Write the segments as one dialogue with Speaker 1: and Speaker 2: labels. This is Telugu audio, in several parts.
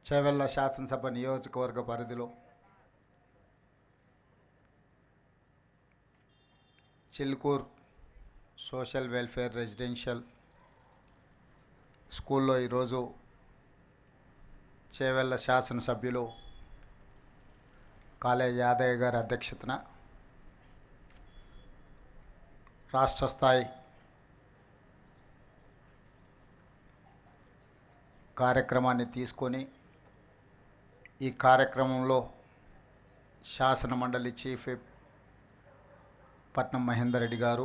Speaker 1: చేవెళ్ళ శాసనసభ నియోజకవర్గ పరిధిలో చిల్కూర్ సోషల్ వెల్ఫేర్ రెసిడెన్షియల్ స్కూల్లో ఈరోజు చేవెళ్ళ శాసనసభ్యులు కాలేజ్ యాదయ్య గారి అధ్యక్షతన రాష్ట్ర స్థాయి కార్యక్రమాన్ని తీసుకొని ఈ కార్యక్రమంలో శాసన మండలి చీఫ్ విప్ పట్నం మహేందర్ రెడ్డి గారు,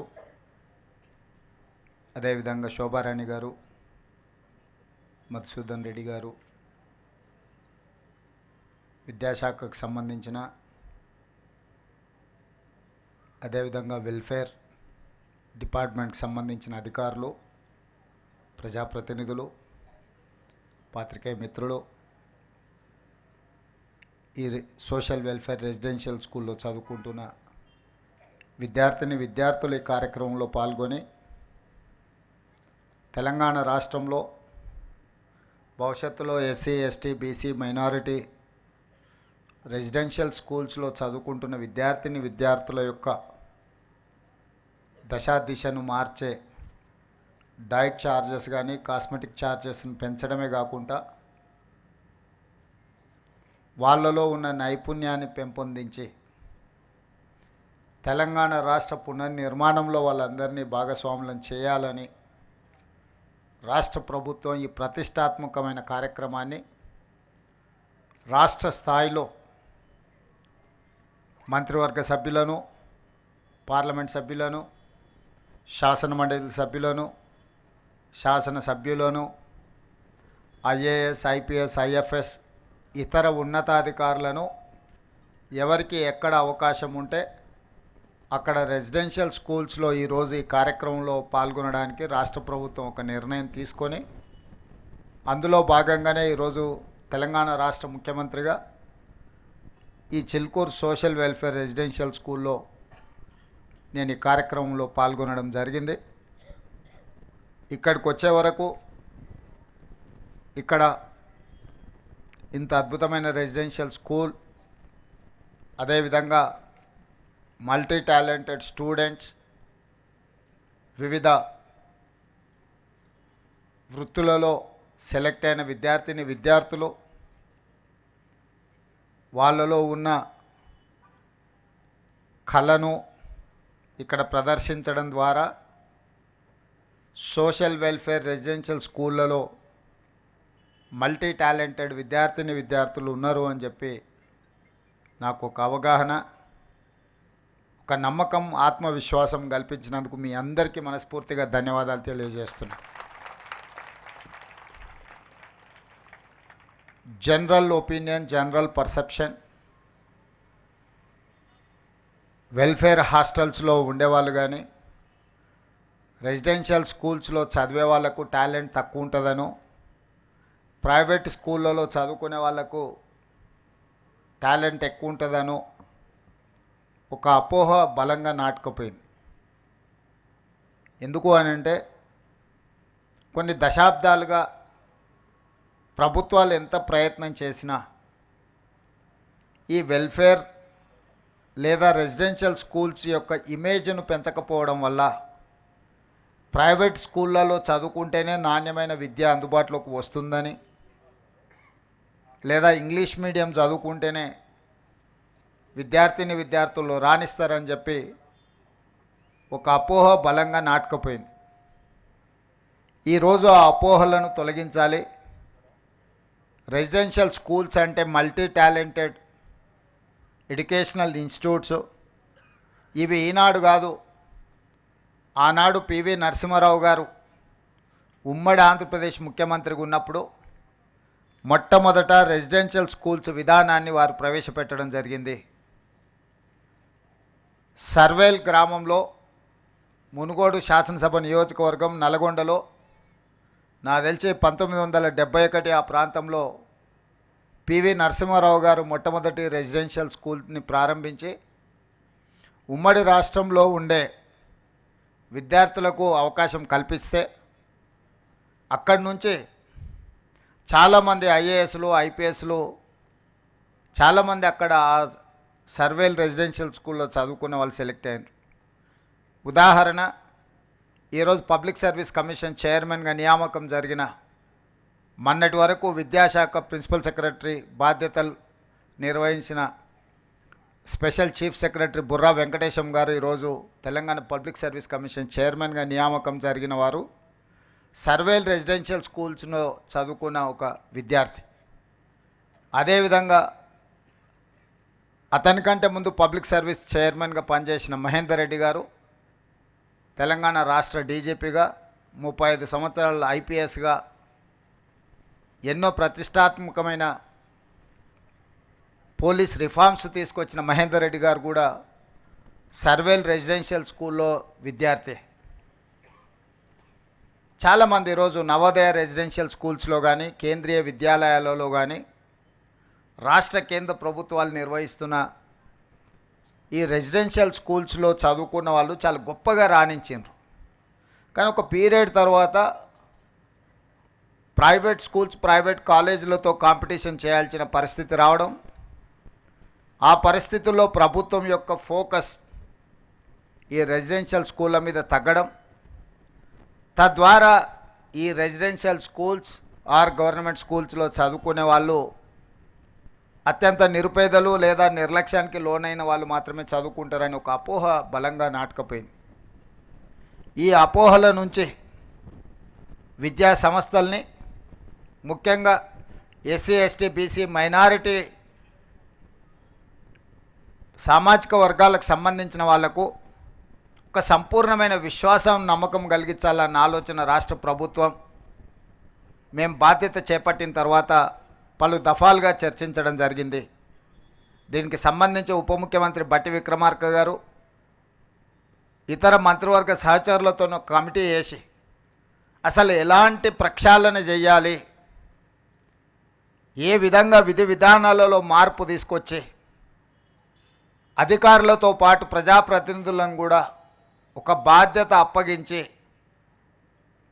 Speaker 1: అదేవిధంగా శోభారాణి గారు, మధుసూదన్ రెడ్డి గారు, విద్యాశాఖకు సంబంధించిన అదేవిధంగా వెల్ఫేర్ డిపార్ట్మెంట్కి సంబంధించిన అధికారులు, ప్రజాప్రతినిధులు, పాత్రికేయ మిత్రులు, ఈ సోషల్ వెల్ఫేర్ రెసిడెన్షియల్ స్కూల్లో చదువుకుంటున్న విద్యార్థులు ఈ కార్యక్రమంలో పాల్గొని తెలంగాణ రాష్ట్రంలో భవిష్యత్తులో SC, ST, BC, minority residential స్కూల్స్లో చదువుకుంటున్న విద్యార్థుల యొక్క దిశను మార్చే డైట్ ఛార్జెస్ కానీ కాస్మెటిక్ ఛార్జెస్ని పెంచడమే కాకుండా వాళ్ళలో ఉన్న నైపుణ్యాన్ని పెంపొందించి తెలంగాణ రాష్ట్ర పునర్నిర్మాణంలో వాళ్ళందరినీ భాగస్వాములను చేయాలని రాష్ట్ర ప్రభుత్వం ఈ ప్రతిష్టాత్మకమైన కార్యక్రమాన్ని రాష్ట్ర స్థాయిలో మంత్రివర్గ సభ్యులను, పార్లమెంట్ సభ్యులను, శాసనమండలి సభ్యులను, శాసనసభ్యులను, ఐఏఎస్, ఐపీఎస్, ఐఎఫ్ఎస్, ఇతర ఉన్నతాధికారులను ఎవరికి ఎక్కడ అవకాశం ఉంటే అక్కడ రెసిడెన్షియల్ స్కూల్స్లో ఈరోజు ఈ కార్యక్రమంలో పాల్గొనడానికి రాష్ట్ర ప్రభుత్వం ఒక నిర్ణయం తీసుకొని అందులో భాగంగానే ఈరోజు తెలంగాణ రాష్ట్ర ముఖ్యమంత్రిగా ఈ చిల్కూర్ సోషల్ వెల్ఫేర్ రెసిడెన్షియల్ స్కూల్లో నేను ఈ కార్యక్రమంలో పాల్గొనడం జరిగింది. ఇక్కడికి వచ్చే వరకు ఇక్కడ ఇంత అద్భుతమైన రెసిడెన్షియల్ స్కూల్, అదేవిధంగా మల్టీ టాలెంటెడ్ స్టూడెంట్స్, వివిధ వృత్తులలో సెలెక్ట్ అయిన విద్యార్థులు వాళ్ళలో ఉన్న కళను ఇక్కడ ప్రదర్శించడం ద్వారా సోషల్ వెల్ఫేర్ రెసిడెన్షియల్ స్కూళ్ళలో మల్టీ టాలెంటెడ్ విద్యార్థులు ఉన్నారు అని చెప్పి నాకు ఒక అవగాహన, ఒక నమ్మకం, ఆత్మవిశ్వాసం కల్పించినందుకు మీ అందరికీ మనస్ఫూర్తిగా ధన్యవాదాలు తెలియజేస్తున్నా. General opinion, general perception, welfare హాస్టల్స్లో ఉండేవాళ్ళు కానీ రెసిడెన్షియల్ స్కూల్స్లో చదివే వాళ్ళకు టాలెంట్ తక్కువ ఉంటుందనో, ప్రైవేట్ స్కూళ్ళలో చదువుకునే వాళ్ళకు టాలెంట్ ఎక్కువ ఉంటుందనో ఒక అపోహ బలంగా నాటుకుపోయింది. ఎందుకు అని అంటే కొన్ని దశాబ్దాలుగా ప్రభుత్వాలు ఎంత ప్రయత్నం చేసినా ఈ వెల్ఫేర్ లేదా రెసిడెన్షియల్ స్కూల్స్ యొక్క ఇమేజ్ను పెంచకపోవడం వల్ల ప్రైవేట్ స్కూళ్ళలో చదువుకుంటేనే నాణ్యమైన విద్య అందుబాటులోకి వస్తుందని, లేదా ఇంగ్లీష్ మీడియం చదువుకుంటేనే విద్యార్థులు రాణిస్తారని చెప్పి ఒక అపోహ బలంగా నాటుకుపోయింది. ఈరోజు ఆ అపోహలను తొలగించాలి. రెసిడెన్షియల్ స్కూల్స్ అంటే మల్టీ టాలెంటెడ్ ఎడ్యుకేషనల్ ఇన్స్టిట్యూట్స్. ఇవి ఈనాడు కాదు, ఆనాడు పివి నరసింహారావు గారు ఉమ్మడి ఆంధ్రప్రదేశ్ ముఖ్యమంత్రిగా ఉన్నప్పుడు మొట్టమొదట రెసిడెన్షియల్ స్కూల్స్ విధానాన్ని వారు ప్రవేశపెట్టడం జరిగింది. సర్వేల్ గ్రామంలో, మునుగోడు శాసనసభ నియోజకవర్గం, నల్గొండలో నాకు తెలిసి 1971 ఆ ప్రాంతంలో పివి నరసింహారావు గారు మొట్టమొదటి రెసిడెన్షియల్ స్కూల్ని ప్రారంభించి ఉమ్మడి రాష్ట్రంలో ఉండే విద్యార్థులకు అవకాశం కల్పిస్తే అక్కడి నుంచి చాలామంది ఐఏఎస్లు ఐపీఎస్లు చాలామంది అక్కడ సర్వేల్ రెసిడెన్షియల్ స్కూల్లో చదువుకున్న వాళ్ళు సెలెక్ట్ అయ్యారు. ఉదాహరణ, ఈరోజు పబ్లిక్ సర్వీస్ కమిషన్ చైర్మన్గా నియామకం జరిగిన మొన్నటి వరకు విద్యాశాఖ ప్రిన్సిపల్ సెక్రటరీ బాధ్యతలు నిర్వహించిన special chief secretary Burra Venkatesham గారు ఈరోజు తెలంగాణ పబ్లిక్ సర్వీస్ కమిషన్ చైర్మన్గా నియామకం జరిగిన వారు సర్వేల్ రెసిడెన్షియల్ స్కూల్స్లో చదువుకున్న ఒక విద్యార్థి. అదేవిధంగా అతనికంటే ముందు పబ్లిక్ సర్వీస్ చైర్మన్గా పనిచేసిన మహేందర్ రెడ్డి గారు తెలంగాణ రాష్ట్ర డీజీపీగా 35 సంవత్సరాల ఐపీఎస్గా ఎన్నో ప్రతిష్టాత్మకమైన పోలీస్ రిఫార్మ్స్ తీసుకొచ్చిన మహేందర్ రెడ్డి గారు కూడా సర్వేల్ రెసిడెన్షియల్ స్కూల్లో విద్యార్థి. చాలామంది ఈరోజు నవోదయ రెసిడెన్షియల్ స్కూల్స్లో కానీ కేంద్రీయ విద్యాలయాలలో కానీ రాష్ట్ర కేంద్ర ప్రభుత్వాలు నిర్వహిస్తున్న ఈ రెసిడెన్షియల్ స్కూల్స్లో చదువుకున్న వాళ్ళు చాలా గొప్పగా రాణించారు. కానీ ఒక పీరియడ్ తర్వాత ప్రైవేట్ స్కూల్స్ ప్రైవేట్ కాలేజీలతో కాంపిటీషన్ చేయాల్సిన పరిస్థితి రావడం, ఆ పరిస్థితుల్లో ప్రభుత్వం యొక్క ఫోకస్ ఈ రెసిడెన్షియల్ స్కూళ్ళ మీద తగ్గడం, తద్వారా ఈ రెసిడెన్షియల్ స్కూల్స్ ఆర్ గవర్నమెంట్ స్కూల్స్లో చదువుకునే వాళ్ళు అత్యంత నిరుపేదలు లేదా నిర్లక్ష్యానికి లోనైన వాళ్ళు మాత్రమే చదువుకుంటారని ఒక అపోహ బలంగా నాటుకుపోయింది. ఈ అపోహల నుంచి విద్యా సంస్థల్ని, ముఖ్యంగా ఎస్సీ ఎస్టీ బీసీ మైనారిటీ సామాజిక వర్గాలకు సంబంధించిన వాళ్లకు ఒక సంపూర్ణమైన విశ్వాసం నమ్మకం కలిగించాలన్న ఆలోచన రాష్ట్ర ప్రభుత్వం మేము బాధ్యత చేపట్టిన తర్వాత పలు దఫాలుగా చర్చించడం జరిగింది. దీనికి సంబంధించి ఉప ముఖ్యమంత్రి బట్టి విక్రమార్క గారు ఇతర మంత్రివర్గ సహచరులతో కమిటీ వేసి అసలు ఎలాంటి ప్రక్షాళన చేయాలి, ఏ విధంగా విధి విధానాలలో మార్పు తీసుకొచ్చి అధికారులతో పాటు ప్రజాప్రతినిధులను కూడా ఒక బాధ్యత అప్పగించి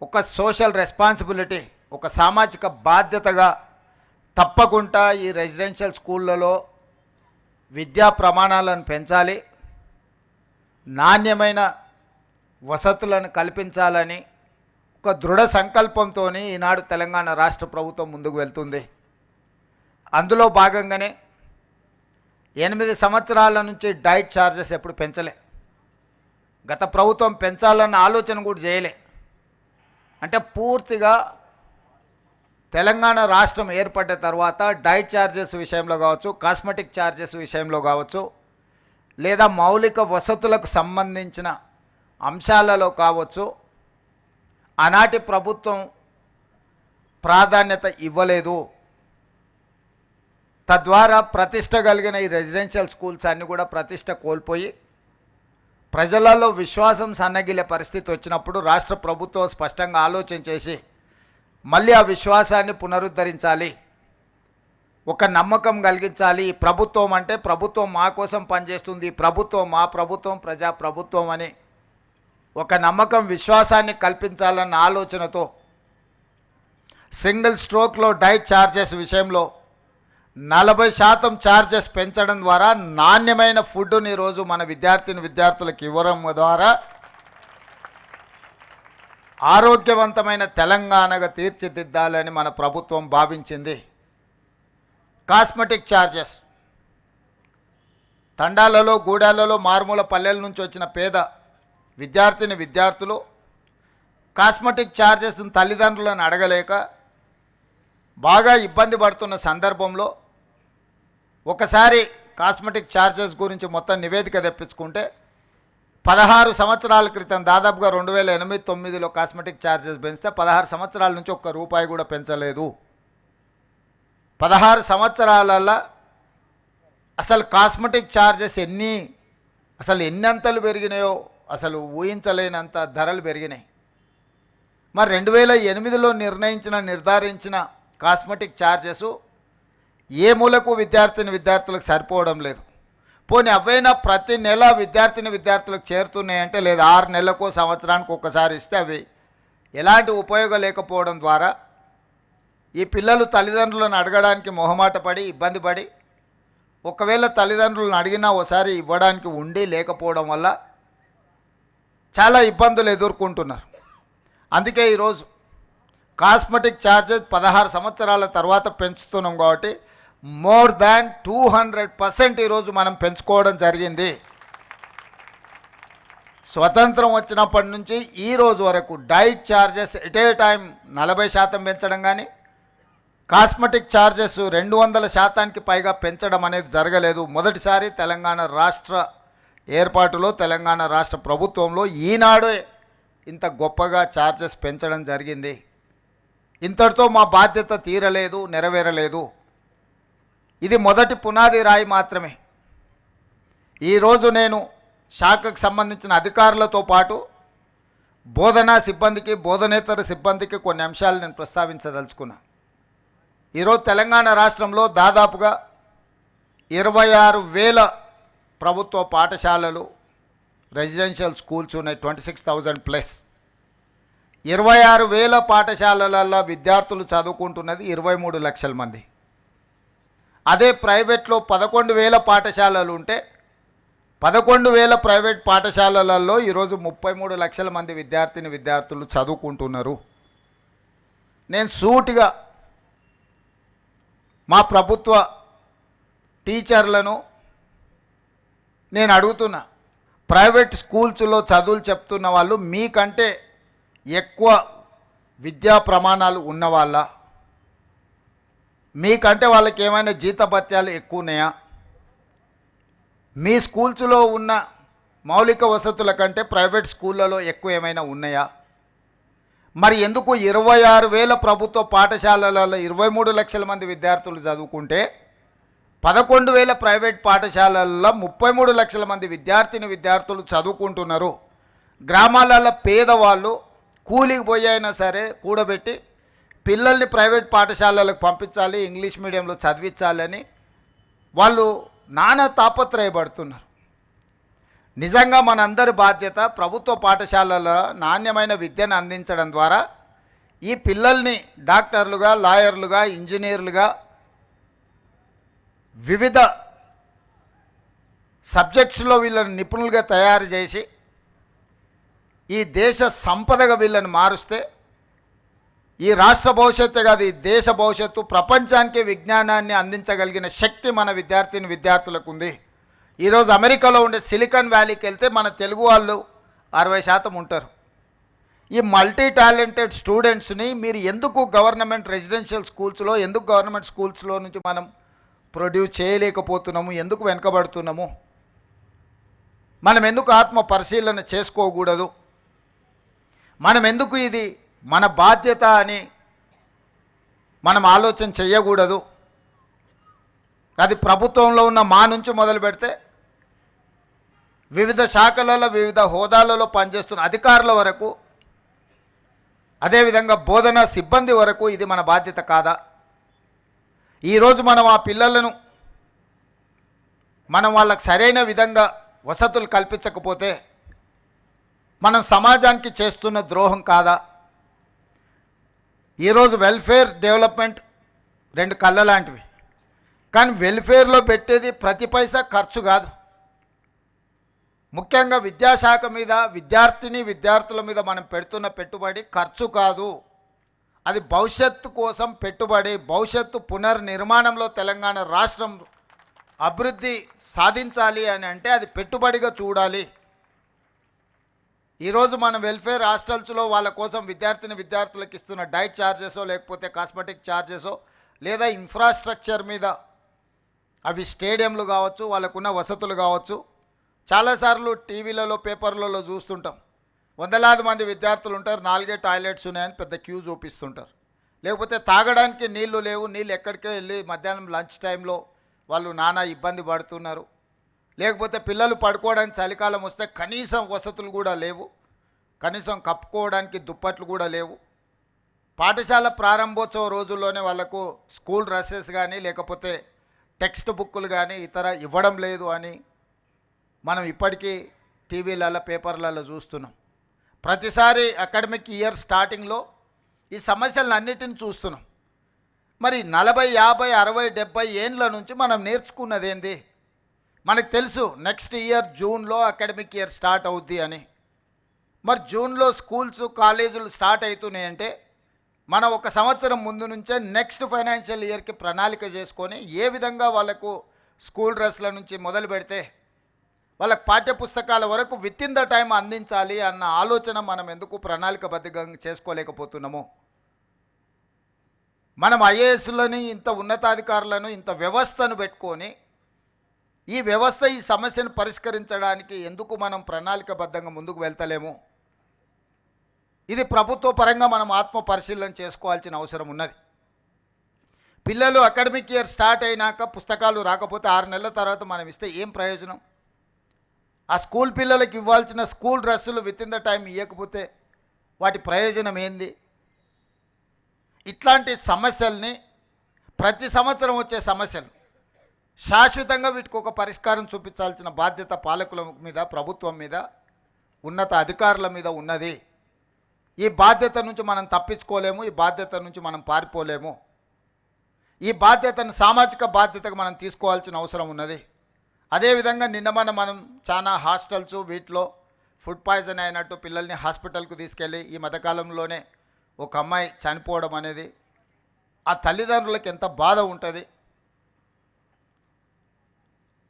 Speaker 1: ఒక సోషల్ రెస్పాన్సిబిలిటీ, ఒక సామాజిక బాధ్యతగా తప్పకుండా ఈ రెసిడెన్షియల్ స్కూళ్ళలో విద్యా ప్రమాణాలను పెంచాలి, నాణ్యమైన వసతులను కల్పించాలని ఒక దృఢ సంకల్పంతో ఈనాడు తెలంగాణ రాష్ట్ర ప్రభుత్వం ముందుకు వెళ్తుంది. అందులో భాగంగానే 8 సంవత్సరాల నుంచి డైట్ ఛార్జెస్ ఎప్పుడు పెంచలే. గత ప్రభుత్వం పెంచాలన్న ఆలోచన కూడా చేయలే. అంటే పూర్తిగా తెలంగాణ రాష్ట్రం ఏర్పడ్డ తర్వాత డైట్ ఛార్జెస్ విషయంలో కావచ్చు, కాస్మెటిక్ ఛార్జెస్ విషయంలో కావచ్చు, లేదా మౌలిక వసతులకు సంబంధించిన అంశాలలో కావచ్చు, ఆనాటి ప్రభుత్వం ప్రాధాన్యత ఇవ్వలేదు. తద్వారా ప్రతిష్ట కలిగిన ఈ రెసిడెన్షియల్ స్కూల్స్ అన్నీ కూడా ప్రతిష్ట కోల్పోయి ప్రజలలో విశ్వాసం సన్నగిలే పరిస్థితి వచ్చినప్పుడు రాష్ట్ర ప్రభుత్వం స్పష్టంగా ఆలోచన చేసి మళ్ళీ ఆ విశ్వాసాన్ని పునరుద్ధరించాలి, ఒక నమ్మకం కలిగించాలి. ఈ ప్రభుత్వం అంటే ప్రభుత్వం మా కోసం పనిచేస్తుంది, ప్రభుత్వం మా ప్రభుత్వం ప్రజా ప్రభుత్వం అని ఒక నమ్మకం విశ్వాసాన్ని కల్పించాలన్న ఆలోచనతో సింగిల్ స్ట్రోక్లో డైట్ ఛార్జెస్ విషయంలో 40% ఛార్జెస్ పెంచడం ద్వారా నాణ్యమైన ఫుడ్ని ఈరోజు మన విద్యార్థులకు ఇవ్వడం ద్వారా ఆరోగ్యవంతమైన తెలంగాణగా తీర్చిదిద్దాలని మన ప్రభుత్వం భావించింది. కాస్మెటిక్ ఛార్జెస్ తండాలలో గూడాలలో మారుమూల పల్లెల నుంచి వచ్చిన పేద విద్యార్థులు కాస్మెటిక్ ఛార్జెస్ను తల్లిదండ్రులను అడగలేక బాగా ఇబ్బంది పడుతున్న సందర్భంలో ఒకసారి కాస్మెటిక్ ఛార్జెస్ గురించి మొత్తం నివేదిక తెప్పించుకుంటే 16 సంవత్సరాల క్రితం దాదాపుగా 2008-09లో కాస్మెటిక్ ఛార్జెస్ పెంచితే 16 సంవత్సరాల నుంచి ఒక్క రూపాయి కూడా పెంచలేదు. 16 సంవత్సరాలలో అసలు కాస్మెటిక్ ఛార్జెస్ ఎన్నంతలు పెరిగినాయో అసలు ఊహించలేనంత ధరలు పెరిగినాయి. మరి 2008లో నిర్ధారించిన కాస్మెటిక్ ఛార్జెస్ ఏ మూలకు విద్యార్థులకు సరిపోవడం లేదు. పోనీ అవైనా ప్రతి నెల విద్యార్థులకు చేరుతున్నాయంటే లేదా 6 నెలలకు సంవత్సరానికి ఒక్కసారి ఇస్తే అవి ఎలాంటి ఉపయోగం లేకపోవడం ద్వారా ఈ పిల్లలు తల్లిదండ్రులను అడగడానికి మొహమాట పడి ఇబ్బంది పడి, ఒకవేళ తల్లిదండ్రులను అడిగినా ఒకసారి ఇవ్వడానికి ఉండి లేకపోవడం వల్ల చాలా ఇబ్బందులు ఎదుర్కొంటున్నారు. అందుకే ఈరోజు కాస్మెటిక్ ఛార్జెస్ 16 సంవత్సరాల తర్వాత పెంచుతున్నాం కాబట్టి మోర్ దాన్ 200% ఈరోజు మనం పెంచుకోవడం జరిగింది. స్వతంత్రం వచ్చినప్పటి నుంచి ఈ రోజు వరకు diet charges at a time 40% పెంచడం కానీ, కాస్మెటిక్ ఛార్జెస్ 200%కి పైగా పెంచడం అనేది జరగలేదు. మొదటిసారి తెలంగాణ రాష్ట్ర ఏర్పాటులో, తెలంగాణ రాష్ట్ర ప్రభుత్వంలో ఈనాడే ఇంత గొప్పగా ఛార్జెస్ పెంచడం జరిగింది. ఇంతటితో మా బాధ్యత తీరలేదు, నెరవేరలేదు. ఇది మొదటి పునాది రాయి మాత్రమే. ఈరోజు నేను శాఖకు సంబంధించిన అధికారులతో పాటు బోధనా సిబ్బందికి, బోధనేతర సిబ్బందికి కొన్ని అంశాలు నేను ప్రస్తావించదలుచుకున్నా. ఈరోజు తెలంగాణ రాష్ట్రంలో దాదాపుగా 26,000 ప్రభుత్వ పాఠశాలలు, రెసిడెన్షియల్ స్కూల్స్ ఉన్నాయి, 26,000+. 26,000 పాఠశాలలలో విద్యార్థులు చదువుకుంటున్నది 23 లక్షల మంది. అదే ప్రైవేట్లో 11,000 పాఠశాలలు ఉంటే 11,000 ప్రైవేట్ పాఠశాలలలో ఈరోజు 33 లక్షల మంది విద్యార్థులు చదువుకుంటున్నారు. నేను సూటిగా మా ప్రభుత్వ టీచర్లను నేను అడుగుతున్నా, ప్రైవేట్ స్కూల్స్లో చదువులు చెప్తున్న వాళ్ళు మీకంటే ఎక్కువ విద్యా ప్రమాణాలు ఉన్నవాళ్ళ, మీకంటే వాళ్ళకి ఏమైనా జీతభత్యాలు ఎక్కువ ఉన్నాయా? మీ స్కూల్స్లో ఉన్న మౌలిక వసతుల కంటే ప్రైవేట్ స్కూళ్ళలో ఎక్కువ ఏమైనా ఉన్నాయా? మరి ఎందుకు 26,000 ప్రభుత్వ పాఠశాలలలో 23 లక్షల మంది విద్యార్థులు చదువుకుంటే 11,000 ప్రైవేట్ పాఠశాలల్లో 33 లక్షల మంది విద్యార్థులు చదువుకుంటున్నారు? గ్రామాలలో పేదవాళ్ళు కూలికి పోయి అయినా సరే కూడబెట్టి పిల్లల్ని ప్రైవేట్ పాఠశాలలకు పంపించాలి, ఇంగ్లీష్ మీడియంలో చదివించాలని వాళ్ళు నానా తాపత్రయపడుతున్నారు. నిజంగా మనందరి బాధ్యత ప్రభుత్వ పాఠశాలలో నాణ్యమైన విద్యను అందించడం ద్వారా ఈ పిల్లల్ని డాక్టర్లుగా, లాయర్లుగా, ఇంజనీర్లుగా, వివిధ సబ్జెక్ట్స్లో వీళ్ళని నిపుణులుగా తయారు చేసి ఈ దేశ సంపదగా వీళ్ళని మారుస్తే ఈ రాష్ట్ర భవిష్యత్తు కాదు, ఈ దేశ భవిష్యత్తు, ప్రపంచానికి విజ్ఞానాన్ని అందించగలిగిన శక్తి మన విద్యార్థులకు ఉంది. ఈరోజు అమెరికాలో ఉండే సిలికాన్ వ్యాలీకి వెళ్తే మన తెలుగు వాళ్ళు 60% ఉంటారు. ఈ మల్టీ టాలెంటెడ్ స్టూడెంట్స్ని మీరు ఎందుకు గవర్నమెంట్ రెసిడెన్షియల్ స్కూల్స్లో, ఎందుకు గవర్నమెంట్ స్కూల్స్లో నుంచి మనం ప్రొడ్యూస్ చేయలేకపోతున్నాము? ఎందుకు వెనుకబడుతున్నాము? మనం ఎందుకు ఆత్మ పరిశీలన చేసుకోకూడదు? మనం ఎందుకు ఇది మన బాధ్యత అని మనం ఆలోచన చేయకూడదు? అది ప్రభుత్వంలో ఉన్న మా నుంచి మొదలు పెడితే వివిధ శాఖలలో, వివిధ హోదాలలో పనిచేస్తున్న అధికారుల వరకు, అదేవిధంగా బోధనా సిబ్బంది వరకు ఇది మన బాధ్యత కాదా? ఈరోజు మనం ఆ పిల్లలను వాళ్ళకు సరైన విధంగా వసతులు కల్పించకపోతే మనం సమాజానికి చేస్తున్న ద్రోహం కాదా? ఈరోజు వెల్ఫేర్, డెవలప్మెంట్ 2 కళ్ళ లాంటివి. కానీ వెల్ఫేర్లో పెట్టేది ప్రతి పైసా ఖర్చు కాదు. ముఖ్యంగా విద్యాశాఖ మీద, విద్యార్థుల మీద మనం పెడుతున్న పెట్టుబడి ఖర్చు కాదు. అది భవిష్యత్తు కోసం పెట్టుబడి. భవిష్యత్తు పునర్నిర్మాణంలో తెలంగాణ రాష్ట్రం అభివృద్ధి సాధించాలి అని అంటే అది పెట్టుబడిగా చూడాలి. ఈరోజు మన వెల్ఫేర్ హాస్టల్స్లో వాళ్ళ కోసం విద్యార్థులకు ఇస్తున్న డైట్ ఛార్జెసో, లేకపోతే కాస్మెటిక్ ఛార్జెసో, లేదా ఇన్ఫ్రాస్ట్రక్చర్ మీద అవి స్టేడియంలు కావచ్చు, వాళ్ళకున్న వసతులు కావచ్చు. చాలాసార్లు టీవీలలో, పేపర్లలో చూస్తుంటాం, వందలాది మంది విద్యార్థులు ఉంటారు, 4 టాయిలెట్స్ ఉన్నాయని పెద్ద క్యూ చూపిస్తుంటారు. లేకపోతే తాగడానికి నీళ్లు లేవు, నీళ్ళు ఎక్కడికే వెళ్ళి మధ్యాహ్నం లంచ్ టైంలో వాళ్ళు నానా ఇబ్బంది పడుతున్నారు. లేకపోతే పిల్లలు పడుకోవడానికి చలికాలం వస్తే కనీసం వసతులు కూడా లేవు, కనీసం కప్పుకోవడానికి దుప్పట్లు కూడా లేవు. పాఠశాల ప్రారంభోత్సవ రోజుల్లోనే వాళ్ళకు స్కూల్ డ్రెస్సెస్ కానీ, లేకపోతే టెక్స్ట్ బుక్కులు కానీ ఇతర ఇవ్వడం లేదు అని మనం ఇప్పటికీ టీవీలలో, పేపర్లలో చూస్తున్నాం. ప్రతిసారి అకాడమిక్ ఇయర్ స్టార్టింగ్లో ఈ సమస్యలను అన్నిటిని చూస్తున్నాం. మరి 40, 50, 60, 70 ఏండ్ల నుంచి మనం నేర్చుకున్నది ఏంది? మనకు తెలుసు నెక్స్ట్ ఇయర్ జూన్లో అకాడమిక్ ఇయర్ స్టార్ట్ అవుద్ది అని. మరి జూన్లో స్కూల్స్ కాలేజీలు స్టార్ట్ అవుతున్నాయంటే మనం ఒక సంవత్సరం ముందు నుంచే నెక్స్ట్ ఫైనాన్షియల్ ఇయర్కి ప్రణాళిక చేసుకొని ఏ విధంగా వాళ్ళకు స్కూల్ డ్రెస్ల నుంచి మొదలు పెడితే వాళ్ళకి పాఠ్యపుస్తకాల వరకు విత్ ఇన్ ద టైం అందించాలి అన్న ఆలోచన మనం ఎందుకు ప్రణాళికబద్ధంగా చేసుకోలేకపోతున్నాము? మనం ఐఏఎస్లని ఇంత ఉన్నతాధికారులను ఇంత వ్యవస్థను పెట్టుకొని ఈ వ్యవస్థ ఈ సమస్యను పరిష్కరించడానికి ఎందుకు మనం ప్రణాళికబద్ధంగా ముందుకు వెళ్తలేము? ఇది ప్రభుత్వ పరంగా మనం ఆత్మ పరిశీలన చేసుకోవాల్సిన అవసరం ఉన్నది. పిల్లలు అకాడమిక్ ఇయర్ స్టార్ట్ అయినాక పుస్తకాలు రాకపోతే 6 నెలల తర్వాత మనం ఇస్తే ఏం ప్రయోజనం? ఆ స్కూల్ పిల్లలకి ఇవ్వాల్సిన స్కూల్ డ్రెస్సులు విత్ ఇన్ ద టైం ఇవ్వకపోతే వాటి ప్రయోజనం ఏంది? ఇట్లాంటి సమస్యల్ని ప్రతి సంవత్సరం వచ్చే సమస్యలు శాశ్వతంగా వీటికి ఒక పరిష్కారం చూపించాల్సిన బాధ్యత పాలకుల మీద, ప్రభుత్వం మీద, ఉన్నత అధికారుల మీద ఉన్నది. ఈ బాధ్యత నుంచి మనం తప్పించుకోలేము, ఈ బాధ్యత నుంచి మనం పారిపోలేము. ఈ బాధ్యతను సామాజిక బాధ్యతగా మనం తీసుకోవాల్సిన అవసరం ఉన్నది. అదేవిధంగా నిన్న మనం చాలా హాస్టల్స్ వీటిలో ఫుడ్ పాయిజన్ అయినట్టు పిల్లల్ని హాస్పిటల్కు తీసుకెళ్ళి ఈ మధ్యకాలంలోనే ఒక అమ్మాయి చనిపోవడం అనేది ఆ తల్లిదండ్రులకు ఎంత బాధ ఉంటుంది.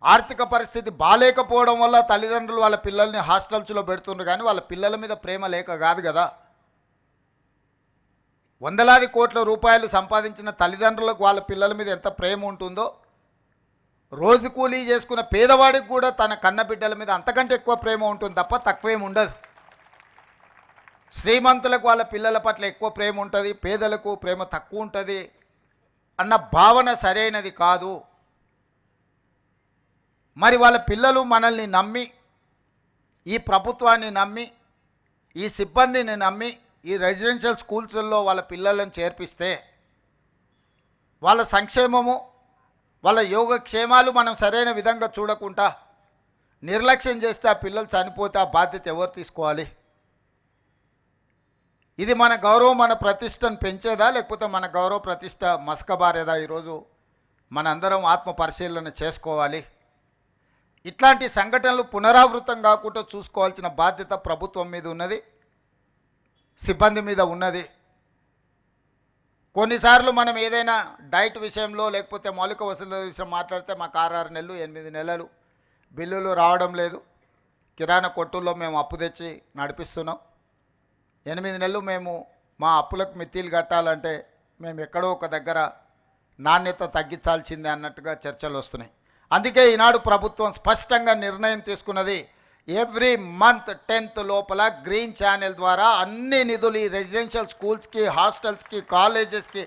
Speaker 1: ఆర్థిక పరిస్థితి బాలేకపోవడం వల్ల తల్లిదండ్రులు వాళ్ళ పిల్లల్ని హాస్టల్స్లో పెడుతుండ్రు, కానీ వాళ్ళ పిల్లల మీద ప్రేమ లేక కాదు కదా. వందలాది కోట్ల రూపాయలు సంపాదించిన తల్లిదండ్రులకు వాళ్ళ పిల్లల మీద ఎంత ప్రేమ ఉంటుందో, రోజు కూలీ చేసుకున్న పేదవాడికి కూడా తన కన్నబిడ్డల మీద అంతకంటే ఎక్కువ ప్రేమ ఉంటుంది తప్ప తక్కువేం ఉండదు. శ్రీమంతులకు వాళ్ళ పిల్లల పట్ల ఎక్కువ ప్రేమ ఉంటుంది, పేదలకు ప్రేమ తక్కువ ఉంటుంది అన్న భావన సరైనది కాదు. మరి వాళ్ళ పిల్లలు మనల్ని నమ్మి, ఈ ప్రభుత్వాన్ని నమ్మి, ఈ సిబ్బందిని నమ్మి ఈ రెసిడెన్షియల్ స్కూల్స్లో వాళ్ళ పిల్లలను చేర్పిస్తే వాళ్ళ సంక్షేమము, వాళ్ళ యోగక్షేమాలు మనం సరైన విధంగా చూడకుండా నిర్లక్ష్యం చేస్తే ఆ పిల్లలు చనిపోతే ఆ బాధ్యత ఎవరు తీసుకోవాలి? ఇది మన గౌరవం, మన ప్రతిష్టను పెంచేదా, లేకపోతే మన గౌరవ ప్రతిష్ట మసకబారేదా? ఈరోజు మనందరం ఆత్మ పరిశీలన చేసుకోవాలి. ఇట్లాంటి సంఘటనలు పునరావృతం కాకుండా చూసుకోవాల్సిన బాధ్యత ప్రభుత్వం మీద ఉన్నది, సిబ్బంది మీద ఉన్నది. కొన్నిసార్లు మనం ఏదైనా డైట్ విషయంలో లేకపోతే మౌలిక వసతుల విషయం మాట్లాడితే మాకు 6 నెలలు 8 నెలలు బిల్లులు రావడం లేదు, కిరాణా కొట్టుల్లో మేము అప్పు తెచ్చి నడిపిస్తున్నాం, 8 నెలలు మేము మా అప్పులకు మిత్తిలు కట్టాలంటే మేము ఎక్కడో ఒక దగ్గర నాణ్యత తగ్గించాల్సిందే అన్నట్టుగా చర్చలు వస్తున్నాయి. అందుకే ఈనాడు ప్రభుత్వం స్పష్టంగా నిర్ణయం తీసుకున్నది, ఎవ్రీ మంత్ 10th లోపల గ్రీన్ ఛానల్ ద్వారా అన్ని నిధులు ఈ రెసిడెన్షియల్ స్కూల్స్కి, హాస్టల్స్కి, కాలేజెస్కి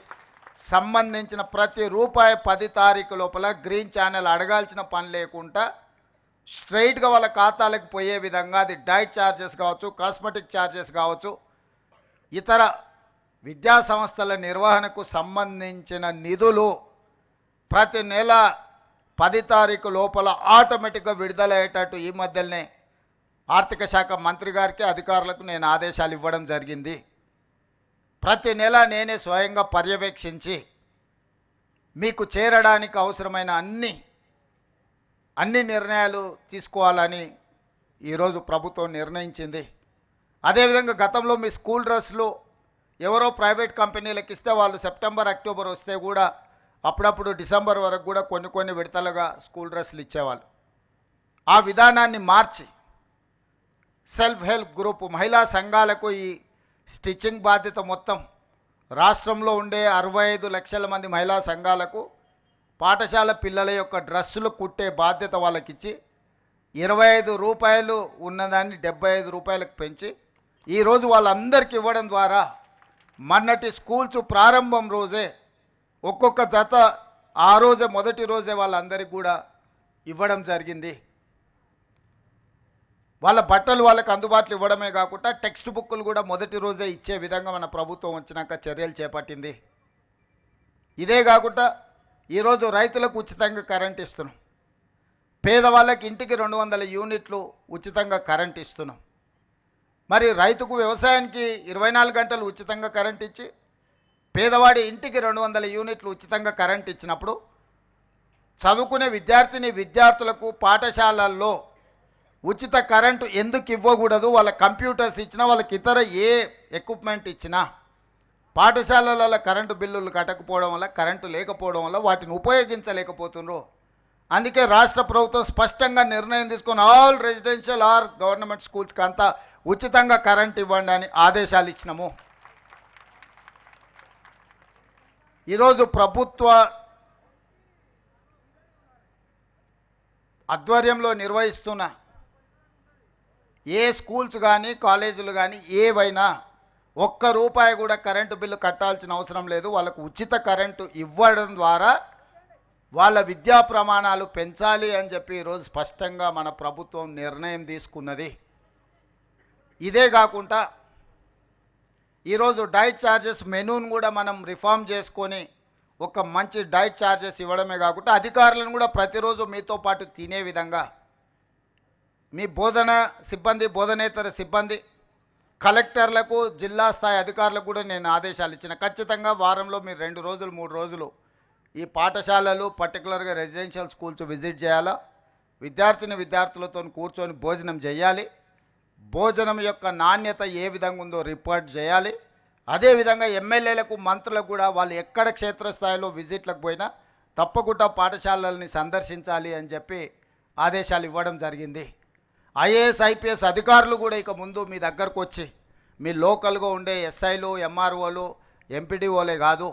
Speaker 1: సంబంధించిన ప్రతి రూపాయి 10 తారీఖు లోపల గ్రీన్ ఛానల్ అడగాల్సిన పని లేకుండా స్ట్రైట్గా వాళ్ళ ఖాతాలకు పోయే విధంగా, అది డైట్ ఛార్జెస్ కావచ్చు, కాస్మెటిక్ ఛార్జెస్ కావచ్చు, ఇతర విద్యా సంస్థల నిర్వహణకు సంబంధించిన నిధులు ప్రతి నెల 10 తారీఖు లోపల ఆటోమేటిక్గా విడుదలయ్యేటట్టు ఈ మధ్యనే ఆర్థిక శాఖ మంత్రి గారికి, అధికారులకు నేను ఆదేశాలు ఇవ్వడం జరిగింది. ప్రతి నెల నేనే స్వయంగా పర్యవేక్షించి మీకు చేరడానికి అవసరమైన అన్ని నిర్ణయాలు తీసుకోవాలని ఈరోజు ప్రభుత్వం నిర్ణయించింది. అదేవిధంగా గతంలో మీ స్కూల్ డ్రెస్లు ఎవరో ప్రైవేట్ కంపెనీలకు ఇస్తే వాళ్ళు సెప్టెంబర్, అక్టోబర్ వస్తే కూడా అప్పుడప్పుడు డిసెంబర్ వరకు కూడా కొన్ని విడతలుగా స్కూల్ డ్రెస్సులు ఇచ్చేవాళ్ళు. ఆ విధానాన్ని మార్చి సెల్ఫ్ హెల్ప్ గ్రూప్ మహిళా సంఘాలకు ఈ స్టిచ్చింగ్ బాధ్యత మొత్తం రాష్ట్రంలో ఉండే 65 లక్షల మంది మహిళా సంఘాలకు పాఠశాల పిల్లల యొక్క డ్రెస్సులు కుట్టే బాధ్యత వాళ్ళకిచ్చి 25 రూపాయలు ఉన్నదాన్ని 75 రూపాయలకు పెంచి ఈరోజు వాళ్ళందరికీ ఇవ్వడం ద్వారా మొన్నటి స్కూల్స్ ప్రారంభం రోజే ఒక్కొక్క జత ఆ రోజే మొదటి రోజే వాళ్ళందరికీ కూడా ఇవ్వడం జరిగింది. వాళ్ళ బట్టలు వాళ్ళకి అందుబాటులో ఇవ్వడమే కాకుండా టెక్స్ట్ బుక్కులు కూడా మొదటి రోజే ఇచ్చే విధంగా మన ప్రభుత్వం వచ్చినాక చర్యలు చేపట్టింది. ఇదే కాకుండా ఈరోజు రైతులకు ఉచితంగా కరెంట్ ఇస్తున్నాం, పేదవాళ్ళకి ఇంటికి 200 యూనిట్లు ఉచితంగా కరెంట్ ఇస్తున్నాం. మరి రైతుకు వ్యవసాయానికి 24 గంటలు ఉచితంగా కరెంట్ ఇచ్చి పేదవాడి ఇంటికి 200 యూనిట్లు ఉచితంగా కరెంట్ ఇచ్చినప్పుడు చదువుకునే విద్యార్థులకు పాఠశాలల్లో ఉచిత కరెంటు ఎందుకు ఇవ్వకూడదు? వాళ్ళ కంప్యూటర్స్ ఇచ్చినా, వాళ్ళకి ఇతర ఏ ఎక్విప్మెంట్ ఇచ్చినా పాఠశాలలలో కరెంటు బిల్లులు కట్టకపోవడం వల్ల, కరెంటు లేకపోవడం వల్ల వాటిని ఉపయోగించలేకపోతున్నారు. అందుకే రాష్ట్ర ప్రభుత్వం స్పష్టంగా నిర్ణయం తీసుకొని ఆల్ రెసిడెన్షియల్ ఆర్ గవర్నమెంట్ స్కూల్స్కి అంతా ఉచితంగా కరెంట్ ఇవ్వండి అని ఆదేశాలు ఇచ్చినాము. ఈరోజు ప్రభుత్వ ఆధ్వర్యంలో నిర్వహిస్తున్న ఏ స్కూల్స్ కానీ కాలేజీలు కానీ ఏవైనా ₹1 కూడా కరెంటు బిల్లు కట్టాల్సిన అవసరం లేదు. వాళ్ళకు ఉచిత కరెంటు ఇవ్వడం ద్వారా వాళ్ళ విద్యా ప్రమాణాలు పెంచాలి అని చెప్పి ఈరోజు స్పష్టంగా మన ప్రభుత్వం నిర్ణయం తీసుకున్నది. ఇదే కాకుండా ఈరోజు డైట్ ఛార్జెస్ మెనూను కూడా మనం రిఫార్మ్ చేసుకొని ఒక మంచి డైట్ ఛార్జెస్ ఇవ్వడమే కాకుండా అధికారులను కూడా ప్రతిరోజు మీతో పాటు తినే విధంగా మీ బోధన సిబ్బంది, బోధనేతర సిబ్బంది, కలెక్టర్లకు, జిల్లా స్థాయి అధికారులకు కూడా నేను ఆదేశాలు ఇచ్చిన. ఖచ్చితంగా వారంలో మీరు 2 రోజులు 3 రోజులు ఈ పాఠశాలలు పర్టికులర్గా రెసిడెన్షియల్ స్కూల్స్ విజిట్ చేయాలా, విద్యార్థులతో కూర్చొని భోజనం చేయాలి, భోజనం యొక్క నాణ్యత ఏ విధంగా ఉందో రిపోర్ట్ చేయాలి. అదేవిధంగా ఎమ్మెల్యేలకు, మంత్రులకు కూడా వాళ్ళు ఎక్కడ క్షేత్రస్థాయిలో విజిట్లకు పోయినా తప్పకుండా పాఠశాలల్ని సందర్శించాలి అని చెప్పి ఆదేశాలు ఇవ్వడం జరిగింది. ఐఏఎస్, ఐపీఎస్ అధికారులు కూడా ఇక ముందు మీ దగ్గరకు వచ్చి మీ లోకల్గా ఉండే ఎస్ఐలు, ఎంఆర్ఓలు, ఎంపీడీఓలే కాదు,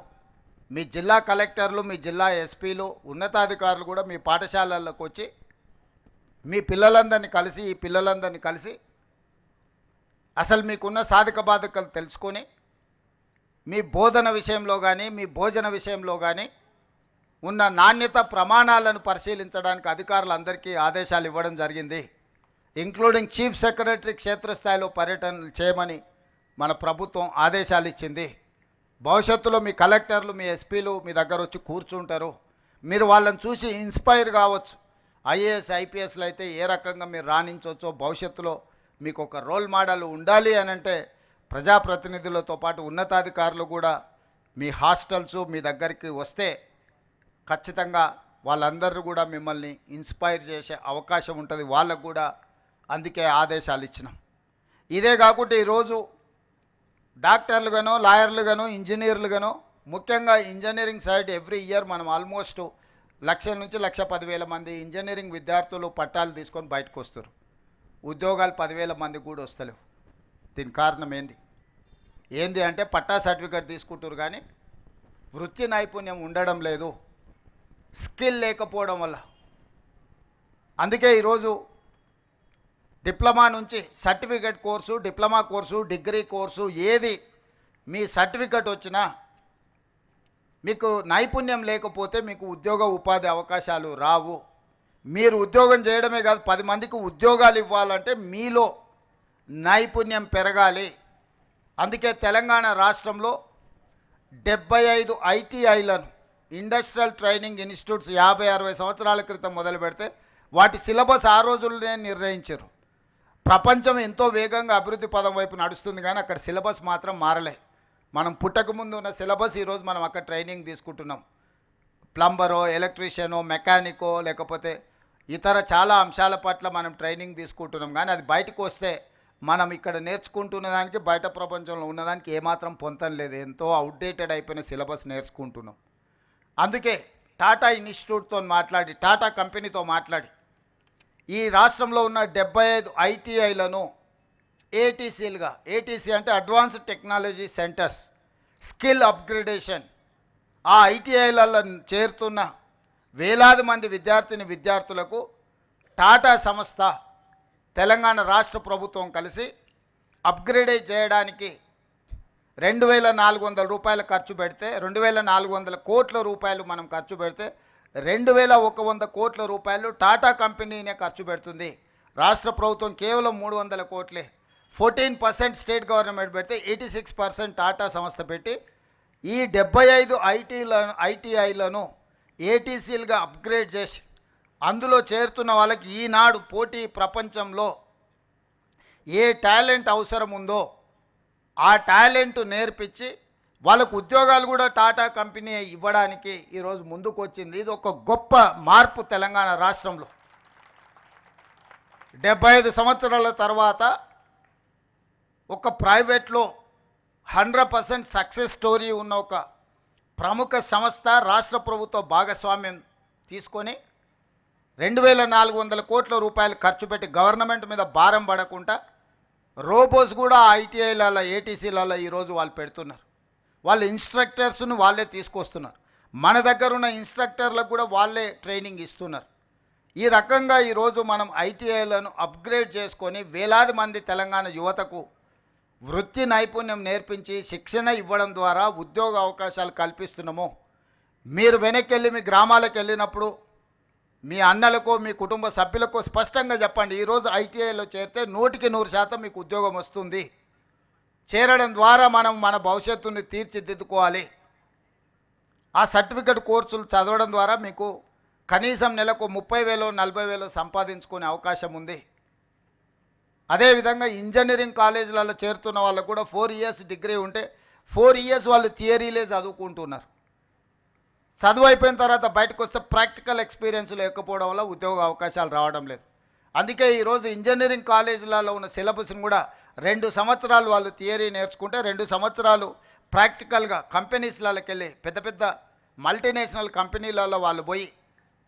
Speaker 1: మీ జిల్లా కలెక్టర్లు, మీ జిల్లా ఎస్పీలు, ఉన్నతాధికారులు కూడా మీ పాఠశాలల్లోకి వచ్చి మీ పిల్లలందరినీ కలిసి అసలు మీకున్న సాధక బాధకాలు తెలుసుకొని మీ బోధన విషయంలో కానీ, మీ భోజన విషయంలో కానీ ఉన్న నాణ్యత ప్రమాణాలను పరిశీలించడానికి అధికారులందరికీ ఆదేశాలు ఇవ్వడం జరిగింది. ఇంక్లూడింగ్ చీఫ్ సెక్రటరీ క్షేత్రస్థాయిలో పర్యటనలు చేయమని మన ప్రభుత్వం ఆదేశాలు ఇచ్చింది. భవిష్యత్తులో మీ కలెక్టర్లు, మీ ఎస్పీలు మీ దగ్గర వచ్చి కూర్చుంటారు. మీరు వాళ్ళని చూసి ఇన్స్పైర్ కావచ్చు. ఐఏఎస్, ఐపీఎస్లు అయితే ఏ రకంగా మీరు రాణించవచ్చో, భవిష్యత్తులో మీకు ఒక రోల్ మోడల్ ఉండాలి అని అంటే ప్రజాప్రతినిధులతో పాటు ఉన్నతాధికారులు కూడా మీ హాస్టల్స్ మీ దగ్గరికి వస్తే ఖచ్చితంగా వాళ్ళందరూ కూడా మిమ్మల్ని ఇన్స్పైర్ చేసే అవకాశం ఉంటుంది. వాళ్ళకు కూడా అందుకే ఆదేశాలు ఇచ్చినాం. ఇదే కాకుండా ఈరోజు డాక్టర్లుగానో, లాయర్లుగానో, ఇంజనీర్లుగానో, ముఖ్యంగా ఇంజనీరింగ్ సైడ్ ఎవ్రీ ఇయర్ మనం ఆల్మోస్ట్ 1,00,000 నుంచి 1,10,000 మంది ఇంజనీరింగ్ విద్యార్థులు పట్టాలు తీసుకొని బయటకు వస్తారు. ఉద్యోగాలు 10,000 మందికి కూడా వస్తలేవు. దీని కారణం ఏంది అంటే పట్టా సర్టిఫికేట్ తీసుకుంటారు కానీ వృత్తి నైపుణ్యం ఉండడం లేదు, స్కిల్ లేకపోవడం వల్ల. అందుకే ఈరోజు డిప్లొమా నుంచి certificate course, diploma course, degree course ఏది మీ సర్టిఫికేట్ వచ్చినా మీకు నైపుణ్యం లేకపోతే మీకు ఉద్యోగ ఉపాధి అవకాశాలు రావు. మీరు ఉద్యోగం చేయడమే కాదు, 10 మందికి ఉద్యోగాలు ఇవ్వాలంటే మీలో నైపుణ్యం పెరగాలి. అందుకే తెలంగాణ రాష్ట్రంలో 75 ఐటీఐలను, ఇండస్ట్రియల్ ట్రైనింగ్ ఇన్స్టిట్యూట్స్ 50-60 సంవత్సరాల క్రితం మొదలు పెడితే వాటి సిలబస్ ఆ రోజుల్లోనే నిర్ణయించారు. ప్రపంచం ఎంతో వేగంగా అభివృద్ధి పదం వైపు నడుస్తుంది కానీ అక్కడ సిలబస్ మాత్రం మారలే. మనం పుట్టకముందు ఉన్న సిలబస్ ఈరోజు మనం అక్కడ ట్రైనింగ్ తీసుకుంటున్నాం. ప్లంబరో, ఎలక్ట్రీషియనో, మెకానికో, లేకపోతే ఇతర చాలా అంశాల పట్ల మనం ట్రైనింగ్ తీసుకుంటున్నాం. కానీ అది బయటకు వస్తే మనం ఇక్కడ నేర్చుకుంటున్న దానికి బయట ప్రపంచంలో ఉన్నదానికి ఏమాత్రం పొంతం లేదు. ఎంతో అవుట్డేటెడ్ అయిపోయిన సిలబస్ నేర్చుకుంటున్నాం. అందుకే టాటా ఇన్స్టిట్యూట్తో మాట్లాడి, టాటా కంపెనీతో మాట్లాడి ఈ రాష్ట్రంలో ఉన్న 75 ఐటీఐలను ఏటీసీలుగా, ఏటీసీ అంటే advanced technology centres, skill upgradation, ఆ ఐటీఐలలో చేరుతున్న వేలాది మంది విద్యార్థులకు టాటా సంస్థ, తెలంగాణ రాష్ట్ర ప్రభుత్వం కలిసి అప్గ్రేడ్ చేయడానికి 2,400 రూపాయలు ఖర్చు పెడితే, 2,400 కోట్ల రూపాయలు మనం ఖర్చు పెడితే 2,100 కోట్ల రూపాయలు టాటా కంపెనీనే ఖర్చు పెడుతుంది. రాష్ట్ర ప్రభుత్వం కేవలం 300 కోట్లే. 14% స్టేట్ గవర్నమెంట్ పెడితే 86% టాటా సంస్థ పెట్టి ఈ 75 ఐటీఐలను ఏటీసీలుగా అప్గ్రేడ్ చేసి అందులో చేరుతున్న వాళ్ళకి ఈనాడు పోటీ ప్రపంచంలో ఏ టాలెంట్ అవసరం ఉందో ఆ టాలెంట్ నేర్పించి వాళ్ళకు ఉద్యోగాలు కూడా టాటా కంపెనీ ఇవ్వడానికి ఈరోజు ముందుకు వచ్చింది. ఇది ఒక గొప్ప మార్పు తెలంగాణ రాష్ట్రంలో. 75 సంవత్సరాల తర్వాత ఒక ప్రైవేట్లో 100% సక్సెస్ స్టోరీ ఉన్న ఒక ప్రముఖ సంస్థ రాష్ట్ర ప్రభుత్వ భాగస్వామ్యం తీసుకొని 2400 కోట్ల రూపాయలు ఖర్చు పెట్టి గవర్నమెంట్ మీద భారం పడకుండా రోబోస్ కూడా ఐటీఐలలో ఏటీసీలలో ఈరోజు వాళ్ళు పెడుతున్నారు. వాళ్ళు ఇన్స్ట్రక్టర్స్ను వాళ్ళే తీసుకొస్తున్నారు. మన దగ్గర ఉన్న ఇన్స్ట్రక్టర్లకు కూడా వాళ్ళే ట్రైనింగ్ ఇస్తున్నారు. ఈ రకంగా ఈరోజు మనం ఐటీఐలను అప్గ్రేడ్ చేసుకొని వేలాది మంది తెలంగాణ యువతకు వృత్తి నైపుణ్యం నేర్పించి శిక్షణ ఇవ్వడం ద్వారా ఉద్యోగ అవకాశాలు కల్పిస్తున్నాము. మీరు వెనక్కి వెళ్ళి మీ గ్రామాలకు వెళ్ళినప్పుడు మీ అన్నలకు మీ కుటుంబ సభ్యులకు స్పష్టంగా చెప్పండి, ఈరోజు ఐటీఐలో చేరితే 100% మీకు ఉద్యోగం వస్తుంది. చేరడం ద్వారా మనం మన భవిష్యత్తుని తీర్చిదిద్దుకోవాలి. ఆ సర్టిఫికెట్ కోర్సులు చదవడం ద్వారా మీకు కనీసం నెలకు 30,000 40,000 సంపాదించుకునే అవకాశం ఉంది. అదేవిధంగా ఇంజనీరింగ్ కాలేజీలలో చేరుతున్న వాళ్ళకు కూడా 4 ఇయర్స్ డిగ్రీ ఉంటే 4 ఇయర్స్ వాళ్ళు థియరీలే చదువుకుంటున్నారు. చదువు అయిపోయిన తర్వాత బయటకు వస్తే ప్రాక్టికల్ ఎక్స్పీరియన్స్ లేకపోవడం వల్ల ఉద్యోగ అవకాశాలు రావడం లేదు. అందుకే ఈరోజు ఇంజనీరింగ్ కాలేజీలలో ఉన్న సిలబస్ని కూడా 2 సంవత్సరాలు వాళ్ళు థియరీ నేర్చుకుంటే 2 సంవత్సరాలు ప్రాక్టికల్గా కంపెనీస్లకి వెళ్ళి పెద్ద పెద్ద మల్టీనేషనల్ కంపెనీలలో వాళ్ళు పోయి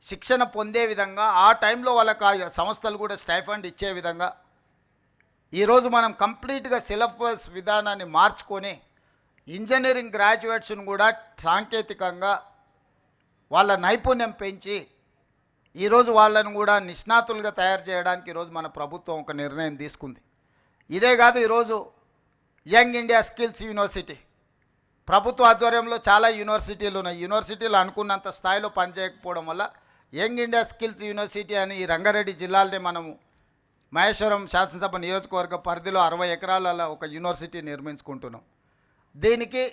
Speaker 1: శిక్షణ పొందే విధంగా ఆ టైంలో వాళ్ళకి ఆ సంస్థలు కూడా స్టైఫండ్ ఇచ్చే విధంగా ఈరోజు మనం కంప్లీట్గా సిలబస్ విధానాన్ని మార్చుకొని ఇంజనీరింగ్ గ్రాడ్యుయేట్స్ను కూడా సాంకేతికంగా వాళ్ళ నైపుణ్యం పెంచి ఈరోజు వాళ్ళను కూడా నిష్ణాతులుగా తయారు చేయడానికి ఈరోజు మన ప్రభుత్వం ఒక నిర్ణయం తీసుకుంది. ఇదే కాదు, ఈరోజు యంగ్ ఇండియా స్కిల్స్ యూనివర్సిటీ ప్రభుత్వ ఆధ్వర్యంలో చాలా యూనివర్సిటీలు ఉన్నాయి. యూనివర్సిటీలు అనుకున్నంత స్థాయిలో పనిచేయకపోవడం వల్ల యంగ్ ఇండియా స్కిల్స్ యూనివర్సిటీ అని ఈ రంగారెడ్డి జిల్లాలోనే మనము మహేశ్వరం శాసనసభ నియోజకవర్గ పరిధిలో 60 ఎకరాలలో ఒక యూనివర్సిటీ నిర్మించుకుంటున్నాం. దీనికి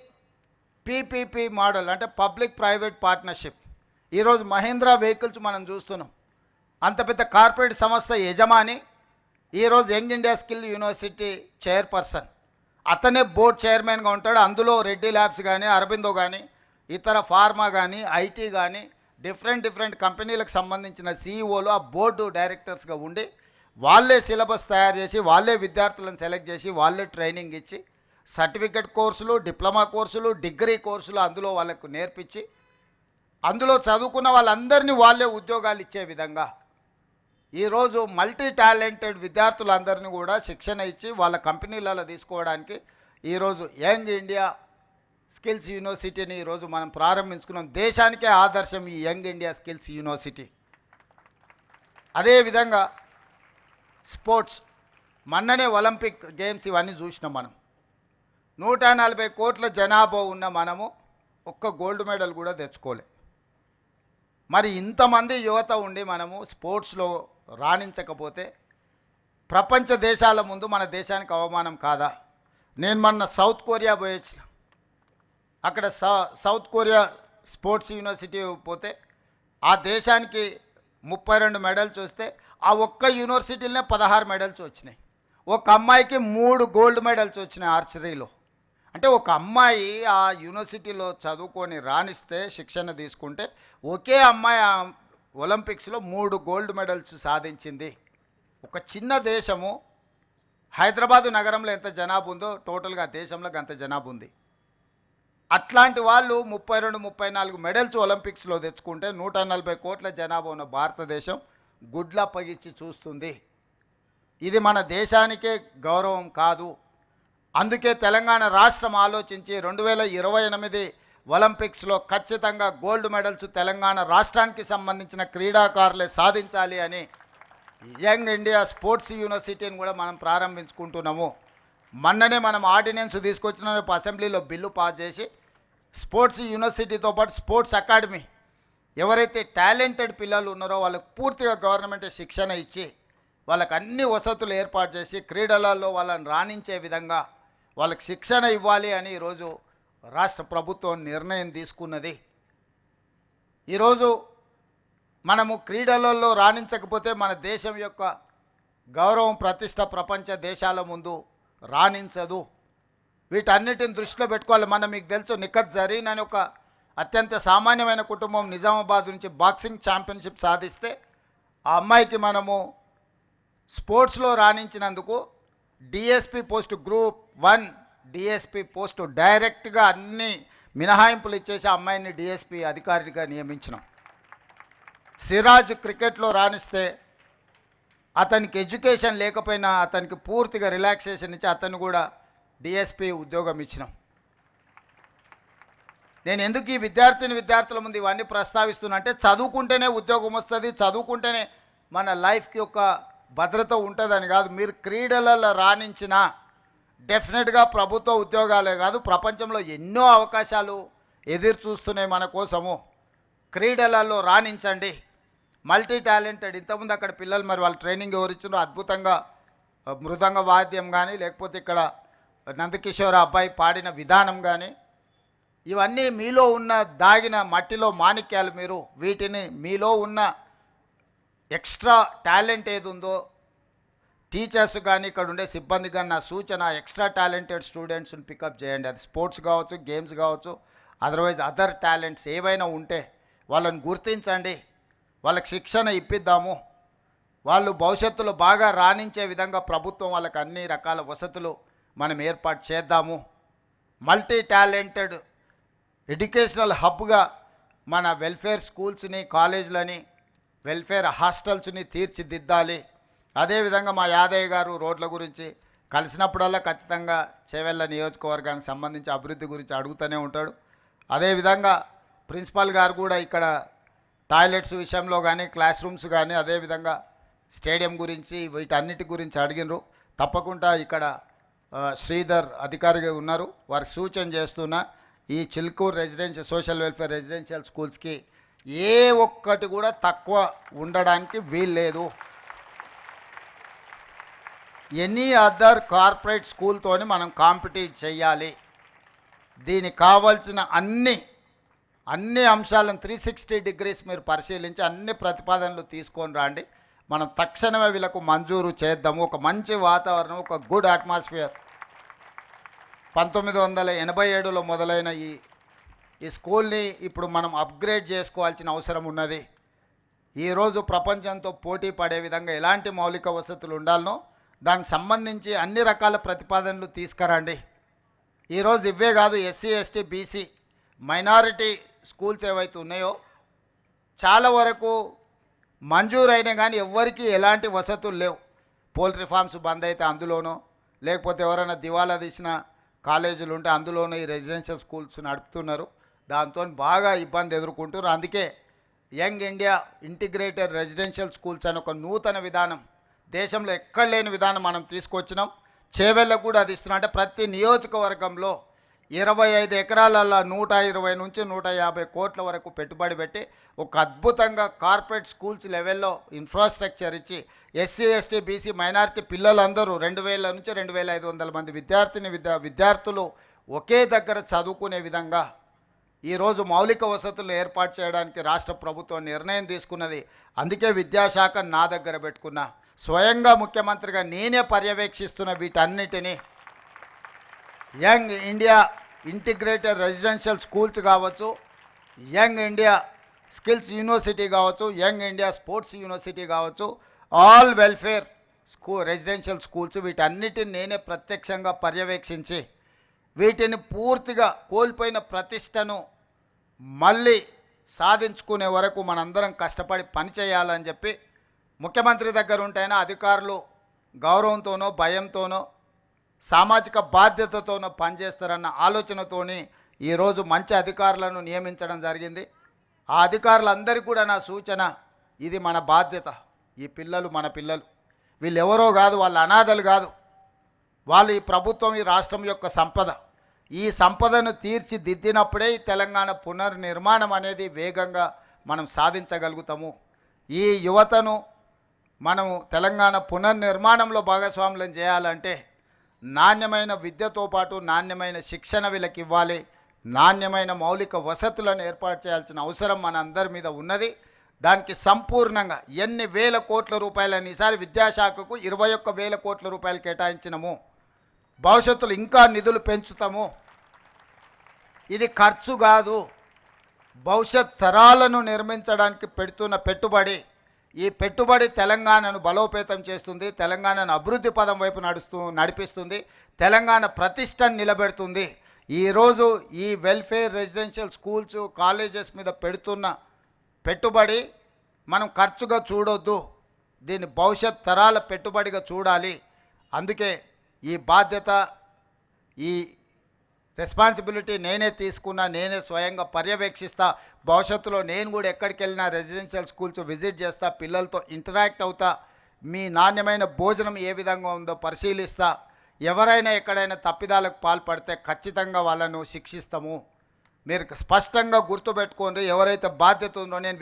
Speaker 1: పీపీపీ మోడల్ అంటే పబ్లిక్ ప్రైవేట్ పార్ట్నర్షిప్. ఈరోజు మహీంద్రా వెహికల్స్ మనం చూస్తున్నాం. అంత పెద్ద కార్పొరేట్ సంస్థ యజమాని ఈరోజు young India skill university chairperson, అతనే బోర్డ్ చైర్మన్గా ఉంటాడు. అందులో రెడ్డి ల్యాబ్స్ కానీ అరబిందో కానీ ఇతర ఫార్మా కానీ ఐటీ కానీ డిఫరెంట్ కంపెనీలకు సంబంధించిన సీఈఓలు ఆ బోర్డు డైరెక్టర్స్గా ఉండి వాళ్ళే సిలబస్ తయారు చేసి వాళ్ళే విద్యార్థులను సెలెక్ట్ చేసి వాళ్ళే ట్రైనింగ్ ఇచ్చి సర్టిఫికెట్ కోర్సులు, డిప్లొమా కోర్సులు, డిగ్రీ కోర్సులు అందులో వాళ్ళకు నేర్పించి అందులో చదువుకున్న వాళ్ళందరినీ వాళ్ళే ఉద్యోగాలు ఇచ్చే విధంగా ఈరోజు మల్టీ టాలెంటెడ్ విద్యార్థులందరినీ కూడా శిక్షణ ఇచ్చి వాళ్ళ కంపెనీలలో తీసుకోవడానికి ఈరోజు యంగ్ ఇండియా స్కిల్స్ యూనివర్సిటీని ఈరోజు మనం ప్రారంభించుకున్నాం. దేశానికే ఆదర్శం ఈ యంగ్ ఇండియా స్కిల్స్ యూనివర్సిటీ. అదేవిధంగా స్పోర్ట్స్, మొన్ననే ఒలింపిక్ గేమ్స్ ఇవన్నీ చూసినాం. మనం 140 కోట్ల జనాభా ఉన్న మనము ఒక్క గోల్డ్ మెడల్ కూడా తెచ్చుకోలే. మరి ఇంతమంది యువత ఉండి మనము స్పోర్ట్స్లో రాణించకపోతే ప్రపంచ దేశాల ముందు మన దేశానికి అవమానం కాదా? నేను మొన్న సౌత్ కొరియా పోయొచ్చిన. అక్కడ సౌత్ కొరియా స్పోర్ట్స్ యూనివర్సిటీ పోతే ఆ దేశానికి 32 మెడల్స్ వస్తే ఆ ఒక్క యూనివర్సిటీలోనే 16 మెడల్స్ వచ్చినాయి. ఒక అమ్మాయికి 3 గోల్డ్ మెడల్స్ వచ్చినాయి ఆర్చరీలో. అంటే ఒక అమ్మాయి ఆ యూనివర్సిటీలో చదువుకొని రాణిస్తే శిక్షణ తీసుకుంటే ఒకే అమ్మాయి ఒలింపిక్స్లో 3 గోల్డ్ మెడల్స్ సాధించింది. ఒక చిన్న దేశము హైదరాబాదు నగరంలో ఎంత జనాభా ఉందో టోటల్గా దేశంలో అంత జనాభా ఉంది. అట్లాంటి వాళ్ళు 32-34 మెడల్స్ ఒలింపిక్స్లో తెచ్చుకుంటే 140 కోట్ల జనాభా ఉన్న భారతదేశం గుడ్ల పగిచ్చి చూస్తుంది. ఇది మన దేశానికే గౌరవం కాదు. అందుకే తెలంగాణ రాష్ట్రం ఆలోచించి 2028 ఒలింపిక్స్లో ఖచ్చితంగా గోల్డ్ మెడల్స్ తెలంగాణ రాష్ట్రానికి సంబంధించిన క్రీడాకారులే సాధించాలి అని యంగ్ ఇండియా స్పోర్ట్స్ యూనివర్సిటీని కూడా మనం ప్రారంభించుకుంటున్నాము. మొన్ననే మనం ఆర్డినెన్స్ తీసుకొచ్చిన అసెంబ్లీలో బిల్లు పాస్ చేసి స్పోర్ట్స్ యూనివర్సిటీతో పాటు స్పోర్ట్స్ అకాడమీ ఎవరైతే టాలెంటెడ్ పిల్లలు ఉన్నారో వాళ్ళకు పూర్తిగా గవర్నమెంట్ శిక్షణ ఇచ్చి వాళ్ళకి అన్ని వసతులు ఏర్పాటు చేసి క్రీడలలో వాళ్ళని రాణించే విధంగా వాళ్ళకి శిక్షణ ఇవ్వాలి అని ఈరోజు రాష్ట్ర ప్రభుత్వం నిర్ణయం తీసుకున్నది. ఈరోజు మనము క్రీడలలో రాణించకపోతే మన దేశం యొక్క గౌరవం ప్రతిష్ట ప్రపంచ దేశాల ముందు రాణించదు. వీటన్నిటిని దృష్టిలో పెట్టుకోవాలి. మీకు తెలుసు నిఖత్ జరీన్ అని ఒక అత్యంత సామాన్యమైన కుటుంబం నిజామాబాద్ నుంచి బాక్సింగ్ ఛాంపియన్షిప్ సాధిస్తే ఆ అమ్మాయికి మనము స్పోర్ట్స్లో రాణించినందుకు DSP post group 1 DSP post డైరెక్ట్గా అన్ని మినహాయింపులు ఇచ్చేసి ఆ అమ్మాయిని డిఎస్పి అధికారిగా నియమించినాం. సిరాజ్ క్రికెట్లో రాణిస్తే అతనికి ఎడ్యుకేషన్ లేకపోయినా అతనికి పూర్తిగా రిలాక్సేషన్ ఇచ్చి అతను కూడా డిఎస్పి ఉద్యోగం ఇచ్చినాం. నేను ఎందుకు ఈ విద్యార్థుల ముందు ఇవన్నీ ప్రస్తావిస్తున్నా అంటే చదువుకుంటేనే ఉద్యోగం వస్తుంది, చదువుకుంటేనే మన లైఫ్కి ఒక భద్రత ఉంటుందని కాదు. మీరు క్రీడలలో రాణించినా డెఫినెట్గా ప్రభుత్వ ఉద్యోగాలే కాదు, ప్రపంచంలో ఎన్నో అవకాశాలు ఎదురు చూస్తున్నాయి మన కోసము. క్రీడలలో రాణించండి, మల్టీ టాలెంటెడ్. ఇంతకుముందు అక్కడ పిల్లలు మరి వాళ్ళు ట్రైనింగ్ ఎవరు ఇచ్చినారో అద్భుతంగా మృదంగ వాద్యం కానీ లేకపోతే ఇక్కడ నందకిషోర్ అబ్బాయి పాడిన విధానం కానీ ఇవన్నీ మీలో ఉన్న దాగిన మట్టిలో మాణిక్యాలు. మీరు వీటిని మీలో ఉన్న ఎక్స్ట్రా టాలెంట్ ఏది ఉందో టీచర్స్ కానీ ఇక్కడ ఉండే సిబ్బంది కానీ నా సూచన ఎక్స్ట్రా టాలెంటెడ్ స్టూడెంట్స్ని పికప్ చేయండి. అది స్పోర్ట్స్ కావచ్చు, గేమ్స్ కావచ్చు, అదర్వైజ్ అదర్ టాలెంట్స్ ఏవైనా ఉంటే వాళ్ళని గుర్తించండి, వాళ్ళకి శిక్షణ ఇప్పిద్దాము. వాళ్ళు భవిష్యత్తులో బాగా రాణించే విధంగా ప్రభుత్వం వాళ్ళకి అన్ని రకాల వసతులు మనం ఏర్పాటు చేద్దాము. మల్టీ టాలెంటెడ్ ఎడ్యుకేషనల్ హబ్గా మన వెల్ఫేర్ స్కూల్స్ని, కాలేజీలని, వెల్ఫేర్ హాస్టల్స్ని తీర్చిదిద్దాలి. అదేవిధంగా మా యాదయ్య గారు రోడ్ల గురించి కలిసినప్పుడల్లా ఖచ్చితంగా చేవెళ్ళ నియోజకవర్గానికి సంబంధించి అభివృద్ధి గురించి అడుగుతూనే ఉంటాడు. అదేవిధంగా ప్రిన్సిపాల్ గారు కూడా ఇక్కడ టాయిలెట్స్ విషయంలో కానీ, క్లాస్ రూమ్స్ కానీ, అదేవిధంగా స్టేడియం గురించి వీటన్నిటి గురించి అడిగినరు. తప్పకుండా ఇక్కడ శ్రీధర్ అధికారిగా ఉన్నారు, వారికి సూచన చేస్తున్నా ఈ Chilukuru residential social welfare residential స్కూల్స్కి ఏ ఒక్కటి కూడా తక్కువ ఉండడానికి వీల్లేదు. ఎనీ అదర్ కార్పొరేట్ స్కూల్తోని మనం కాంపిటీట్ చేయాలి. దీనికి కావాల్సిన అన్ని అంశాలను 360 డిగ్రీస్ మీరు పరిశీలించి అన్ని ప్రతిపాదనలు తీసుకొని రండి. మనం తక్షణమే వీళ్ళకు మంజూరు చేద్దాము. ఒక మంచి వాతావరణం, ఒక గుడ్ అట్మాస్ఫియర్. 1987లో మొదలైన ఈ స్కూల్ని ఇప్పుడు మనం అప్గ్రేడ్ చేసుకోవాల్సిన అవసరం ఉన్నది. ఈరోజు ప్రపంచంతో పోటీ పడే విధంగా ఎలాంటి మౌలిక వసతులు ఉండాలనో దానికి సంబంధించి అన్ని రకాల ప్రతిపాదనలు తీసుకురండి. ఈరోజు ఇవే కాదు, SC, ST, BC, minority schools ఏవైతే ఉన్నాయో చాలా వరకు మంజూరైనా కానీ ఎవ్వరికీ ఎలాంటి వసతులు లేవు. పోల్ట్రీ ఫార్మ్స్ బంద్ అయితే అందులోనో, లేకపోతే ఎవరైనా దివాలా తీసిన కాలేజీలు ఉంటే అందులోనూ ఈ రెసిడెన్షియల్ స్కూల్స్ నడుపుతున్నారు. దాంతో బాగా ఇబ్బంది ఎదుర్కొంటున్నారు. అందుకే young India integrated residential schools అని ఒక నూతన విధానం, దేశంలో ఎక్కడ లేని విధానం మనం తీసుకొచ్చినాం. చేవెళ్ళకు కూడా అది ఇస్తున్నాం. అంటే ప్రతి నియోజకవర్గంలో 25 ఎకరాలలో 120 నుంచి 150 కోట్ల వరకు పెట్టుబడి పెట్టి ఒక అద్భుతంగా కార్పొరేట్ స్కూల్స్ లెవెల్లో ఇన్ఫ్రాస్ట్రక్చర్ ఇచ్చి ఎస్సీ, ఎస్టీ, బీసీ, మైనారిటీ పిల్లలందరూ 2000 నుంచి 2500 మంది విద్యార్థులు ఒకే దగ్గర చదువుకునే విధంగా ఈరోజు మౌలిక వసతులు ఏర్పాటు చేయడానికి రాష్ట్ర ప్రభుత్వం నిర్ణయం తీసుకున్నది. అందుకే విద్యాశాఖ నా దగ్గర పెట్టుకున్నా, స్వయంగా ముఖ్యమంత్రిగా నేనే పర్యవేక్షిస్తున్న వీటన్నిటినీ. Young India integrated residential schools కావచ్చు, యంగ్ ఇండియా స్కిల్స్ యూనివర్సిటీ కావచ్చు, యంగ్ ఇండియా స్పోర్ట్స్ యూనివర్సిటీ కావచ్చు, ఆల్ వెల్ఫేర్ రెసిడెన్షియల్ స్కూల్స్ వీటన్నిటిని నేనే ప్రత్యక్షంగా పర్యవేక్షించి వీటిని పూర్తిగా కోల్పోయిన ప్రతిష్టను మళ్ళీ సాధించుకునే వరకు మనందరం కష్టపడి పనిచేయాలని చెప్పి ముఖ్యమంత్రి దగ్గర ఉంటేనే అధికారులు గౌరవంతోనో భయంతోనో సామాజిక బాధ్యతతోనో పనిచేస్తారన్న ఆలోచనతోని ఈరోజు మంచి అధికారులను నియమించడం జరిగింది. ఆ అధికారులందరికీ కూడా నా సూచన, ఇది మన బాధ్యత. ఈ పిల్లలు మన పిల్లలు, వీళ్ళు ఎవరో కాదు, వాళ్ళు అనాథలు కాదు, వాళ్ళు ఈ ప్రభుత్వం, ఈ రాష్ట్రం యొక్క సంపద. ఈ సంపదను తీర్చిదిద్దినప్పుడే ఈ తెలంగాణ పునర్నిర్మాణం అనేది వేగంగా మనం సాధించగలుగుతాము. ఈ యువతను మనము తెలంగాణ పునర్నిర్మాణంలో భాగస్వాములను చేయాలంటే నాణ్యమైన విద్యతో పాటు నాణ్యమైన శిక్షణ వీళ్ళకి ఇవ్వాలి, నాణ్యమైన మౌలిక వసతులను ఏర్పాటు చేయాల్సిన అవసరం మన అందరి మీద ఉన్నది. దానికి సంపూర్ణంగా ఎన్ని వేల కోట్ల రూపాయలని ఈసారి విద్యాశాఖకు 21,000 కోట్ల రూపాయలు కేటాయించినము. భవిష్యత్తులో ఇంకా నిధులు పెంచుతాము. ఇది ఖర్చు కాదు, భవిష్యత్ తరాలను నిర్మించడానికి పెడుతున్న పెట్టుబడి. ఈ పెట్టుబడి తెలంగాణను బలోపేతం చేస్తుంది, తెలంగాణను అభివృద్ధి పదం వైపు నడిపిస్తుంది, తెలంగాణ ప్రతిష్టను నిలబెడుతుంది. ఈరోజు ఈ వెల్ఫేర్ రెసిడెన్షియల్ స్కూల్స్ కాలేజెస్ మీద పెడుతున్న పెట్టుబడి మనం ఖర్చుగా చూడొద్దు, దీన్ని భవిష్యత్ తరాల పెట్టుబడిగా చూడాలి. అందుకే ఈ బాధ్యత, ఈ రెస్పాన్సిబిలిటీ నేనే తీసుకున్నా, నేనే స్వయంగా పర్యవేక్షిస్తా. భవిష్యత్తులో నేను కూడా ఎక్కడికి వెళ్ళినా రెసిడెన్షియల్ స్కూల్స్ విజిట్ చేస్తా, పిల్లలతో ఇంటరాక్ట్ అవుతా, మీ నాణ్యమైన భోజనం ఏ విధంగా ఉందో పరిశీలిస్తా. ఎవరైనా ఎక్కడైనా తప్పిదాలకు పాల్పడితే ఖచ్చితంగా వాళ్ళను శిక్షిస్తాము. మీరు స్పష్టంగా గుర్తుపెట్టుకోండి. ఎవరైతే బాధ్యత ఉందో, నేను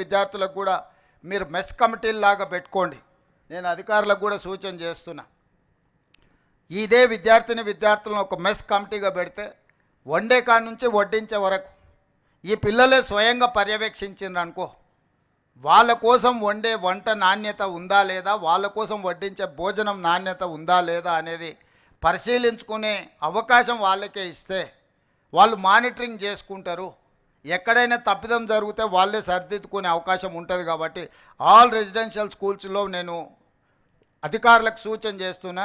Speaker 1: విద్యార్థులకు కూడా మీరు మెస్ కమిటీలాగా పెట్టుకోండి. నేను అధికారులకు కూడా సూచన చేస్తున్నా. ఇదే విద్యార్థులను ఒక మెస్ కమిటీగా పెడితే వండే కాడి నుంచి వడ్డించే వరకు ఈ పిల్లలే స్వయంగా పర్యవేక్షించిండ్రు అనుకో, వాళ్ళ కోసం వండే వంట నాణ్యత ఉందా లేదా, వాళ్ళ కోసం వడ్డించే భోజనం నాణ్యత ఉందా లేదా అనేది పరిశీలించుకునే అవకాశం వాళ్ళకే ఇస్తే వాళ్ళు మానిటరింగ్ చేసుకుంటారు. ఎక్కడైనా తప్పిదం జరిగితే వాళ్ళే సరిదిద్దుకునే అవకాశం ఉంటుంది. కాబట్టి ఆల్ రెసిడెన్షియల్ స్కూల్స్లో నేను అధికారులకు సూచన చేస్తున్నా,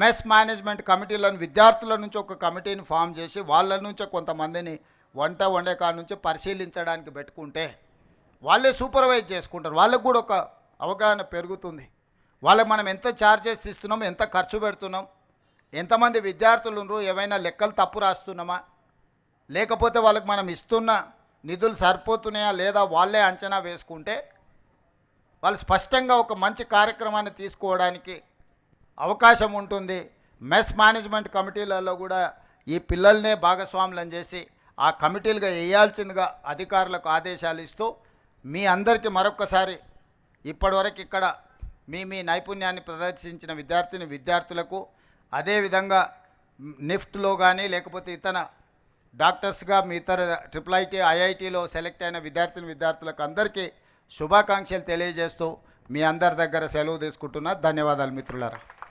Speaker 1: మెస్ మేనేజ్మెంట్ కమిటీలను విద్యార్థుల నుంచి ఒక కమిటీని ఫామ్ చేసి వాళ్ళ నుంచే కొంతమందిని వంట వండే కాడ నుంచి పరిశీలించడానికి పెట్టుకుంటే వాళ్ళే సూపర్వైజ్ చేసుకుంటారు. వాళ్ళకు కూడా ఒక అవగాహన పెరుగుతుంది. వాళ్ళకి మనం ఎంత ఛార్జెస్ ఇస్తున్నాం, ఎంత ఖర్చు పెడుతున్నాం, ఎంతమంది విద్యార్థులు ఉన్నారు, ఏమైనా లెక్కలు తప్పు రాస్తున్నామా, లేకపోతే వాళ్ళకి మనం ఇస్తున్న నిధులు సరిపోతున్నాయా లేదా వాళ్ళే అంచనా వేసుకుంటే వాళ్ళు స్పష్టంగా ఒక మంచి కార్యక్రమాన్ని తీసుకోవడానికి అవకాశం ఉంటుంది. మెస్ మేనేజ్మెంట్ కమిటీలలో కూడా ఈ పిల్లల్నే భాగస్వాములను చేసి ఆ కమిటీలుగా వేయాల్సిందిగా అధికారులకు ఆదేశాలు ఇస్తూ, మీ అందరికీ మరొక్కసారి ఇప్పటివరకు ఇక్కడ మీ నైపుణ్యాన్ని ప్రదర్శించిన విద్యార్థులకు, అదేవిధంగా నిఫ్ట్లో కానీ లేకపోతే ఇతర డాక్టర్స్గా మీ ఇతర IIT IITలో సెలెక్ట్ అయిన విద్యార్థులకు అందరికీ శుభాకాంక్షలు తెలియజేస్తూ మీ అందరి దగ్గర సెలవు తీసుకుంటున్నా. ధన్యవాదాలు మిత్రులారా.